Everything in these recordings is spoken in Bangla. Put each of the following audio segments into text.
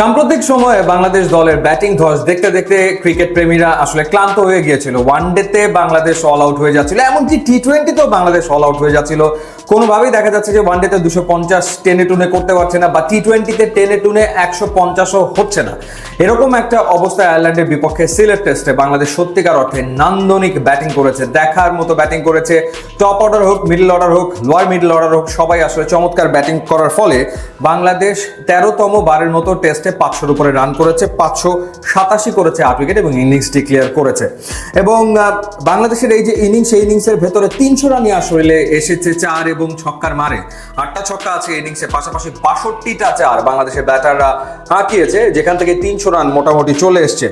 সাম্প্রতিক সময়ে বাংলাদেশ দলের ব্যাটিং ধস দেখতে দেখতে ক্রিকেট প্রেমীরা আসলে ক্লান্ত হয়ে গিয়েছিল। ওয়ানডেতে বাংলাদেশ অল আউট হয়ে যাচ্ছিল, এমনকি টি-20তেও বাংলাদেশ অল আউট হয়ে যাচ্ছিল। কোনোভাবেই দেখা যাচ্ছে যে ওয়ানডেতে 250 টেনে টুনে করতে পারছে না, বা টি-20তে টেনে টুনে 150ও হচ্ছে না। এরকম একটা অবস্থায় আয়ারল্যান্ডের বিপক্ষে সিলেট টেস্টে বাংলাদেশ সত্যিকার অর্থে নান্দনিক ব্যাটিং করেছে, দেখার মতো ব্যাটিং করেছে। টপ অর্ডার হোক, মিডল অর্ডার হোক, লোয়ার মিডল অর্ডার হোক, সবাই আসলে চমৎকার ব্যাটিং করার ফলে বাংলাদেশ 13তম বারের মতো টেস্টে 500-র উপরে রান করেছে, 587 করেছে 8 উইকেট এবং ইনিংস ডিক্লেয়ার করেছে। এবং বাংলাদেশের এই যে ইনিংস, এই ইনিংসের ভেতরে 300 রানই আসলে এসেছে 4 এবং ছক্কার মারে। 8টা ছক্কা আছে ইনিংসে, পাশাপাশি 62টা 4 বাংলাদেশের ব্যাটাররা হাঁকিয়েছে, যেখান থেকে 300 রান মোটামুটি চলে এসছে।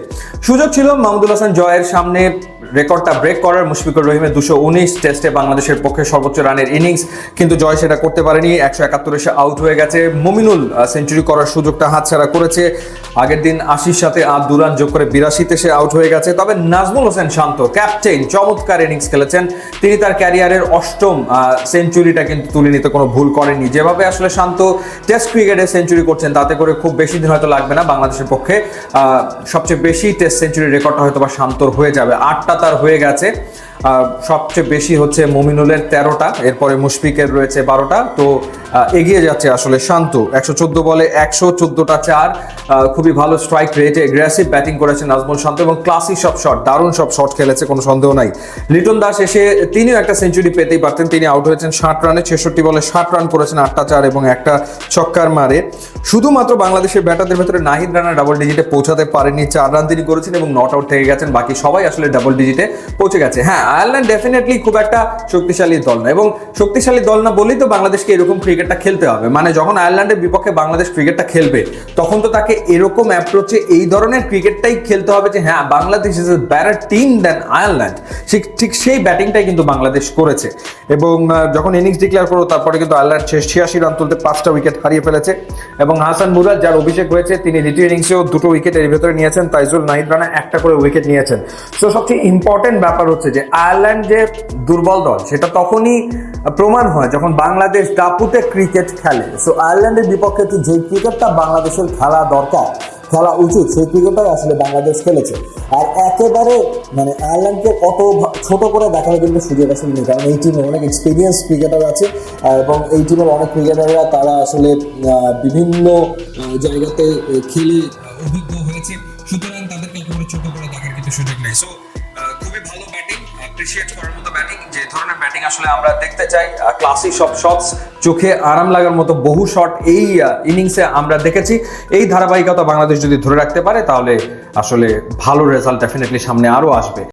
সুযোগ ছিল মাহমুদুল হাসান জয়ের সামনে রেকর্ডটা ব্রেক করার, মুশফিকুর রহিমের 219 টেস্টে বাংলাদেশের পক্ষে সর্বোচ্চ রানের ইনিংস, কিন্তু জয় সেটা করতে পারেনি। 171 এসে আউট হয়ে গেছে। মমিনুল সেঞ্চুরি করার সুযোগটা হাতছাড়া করেছে। আগের দিন 80-র সাথে 2 রান যোগ করে 82-তে সে আউট হয়ে গেছে। তবে নাজমুল হোসেন শান্ত ক্যাপ্টেন চমৎকার ইনিংস খেলেছেন। তিনি তার ক্যারিয়ারের 8ম সেঞ্চুরিটা কিন্তু তুলে নিতে কোনো ভুল করেননি। যেভাবে আসলে শান্ত টেস্ট ক্রিকেটে সেঞ্চুরি করছেন, তাতে করে খুব বেশি দিন হয়তো লাগবে না বাংলাদেশের পক্ষে সবচেয়ে বেশি টেস্ট সেঞ্চুরি রেকর্ডটা হয়তো বা শান্তর হয়ে যাবে। 8টা তার হয়ে গেছে। সবচেয়ে বেশি হচ্ছে মমিনুলের 13টা, এরপরে মুশফিকের রয়েছে 12টা। তো এগিয়ে যাচ্ছে আসলে শান্ত। 114 বলে 114টা 4, খুবই ভালো স্ট্রাইক রেটে অ্যাগ্রেসিভ ব্যাটিং করেছেন নাজমুল শান্ত এবং ক্লাসি সব শট, দারুণ সব শট খেলেছে, কোনো সন্দেহ নাই। লিটন দাস এসে তিনিও একটা সেঞ্চুরি পেতেই পারতেন, তিনি আউট হয়েছেন 60 রানে। 66 বলে 60 রান করেছেন, 8টা 4 এবং একটা ছক্কার মারে। শুধুমাত্র বাংলাদেশের ব্যাটারদের ভেতরে নাহিদ রানা ডাবল ডিজিটে পৌঁছাতে পারেননি, 4 রান তিনি করেছেন এবং নট আউট থেকে গেছেন। বাকি সবাই আসলে ডাবল ডিজিটে পৌঁছে গেছে। হ্যাঁ, আয়ারল্যান্ড ডেফিনেটলি খুব একটা শক্তিশালী দল না, এবং শক্তিশালী দল না বলেই তো বাংলাদেশকে এরকম ক্রিকেটটা খেলতে হবে। মানে যখন আয়ারল্যান্ডের বিপক্ষে বাংলাদেশ ক্রিকেটটা খেলবে, তখন তো তাকে এরকম অ্যাপ্রোচে এই ধরনের ক্রিকেটটাই খেলতে হবে যে হ্যাঁ, Bangladesh is a better team than Ireland. ঠিক সেই ব্যাটিংটাই কিন্তু বাংলাদেশ করেছে। এবং যখন ইনিংস ডিক্লেয়ার করো, তারপরে কিন্তু আয়ারল্যান্ড 86 রান তুলতে 5টা উইকেট হারিয়ে ফেলেছে। এবং হাসান মুরাদ, যার অভিষেক হয়েছে, তিনি দ্বিতীয় ইনিংসেও 2টো উইকেট এর ভেতরে নিয়েছেন। তাইজুল, নাহিদ রানা 1টা করে উইকেট নিয়েছেন। তো সবচেয়ে ইম্পর্টেন্ট ব্যাপার হচ্ছে যে আয়ারল্যান্ড যে দুর্বল দল, সেটা তখনই প্রমাণ হয় যখন বাংলাদেশ দাপুটে ক্রিকেট খেলে। সো আয়ারল্যান্ডের বিপক্ষে যে ক্রিকেটটা বাংলাদেশের খেলা দরকার, খেলা উচিত, সেই ক্রিকেটটাই আসলে বাংলাদেশ খেলেছে। আর একেবারে মানে আয়ারল্যান্ডকে অত ছোট করে দেখার কিন্তু সুযোগ আসলে নেই, কারণ এই টিমে অনেক এক্সপিরিয়েন্স ক্রিকেটার আছে এবং এই টিমের অনেক ক্রিকেটাররা তারা আসলে বিভিন্ন জায়গাতে খেলে অভিজ্ঞ হয়েছে। সুতরাং তাদেরকে একেবারে ছোট করে দেখার কিন্তু সুযোগ নেই। সো খুবই ভালো ব্যাটিং, অ্যাপ্রিশিয়েট করার মতো ব্যাটিং, যে ধরনের ব্যাটিং আসলে আমরা দেখতে চাই। ক্লাসি সব শটস, চোখে আরাম লাগার মতো বহু শট এই ইনিংসে আমরা দেখেছি। এই ধারাবাহিকতা বাংলাদেশ যদি ধরে রাখতে পারে, তাহলে আসলে ভালো রেজাল্ট ডেফিনেটলি সামনে আরও আসবে।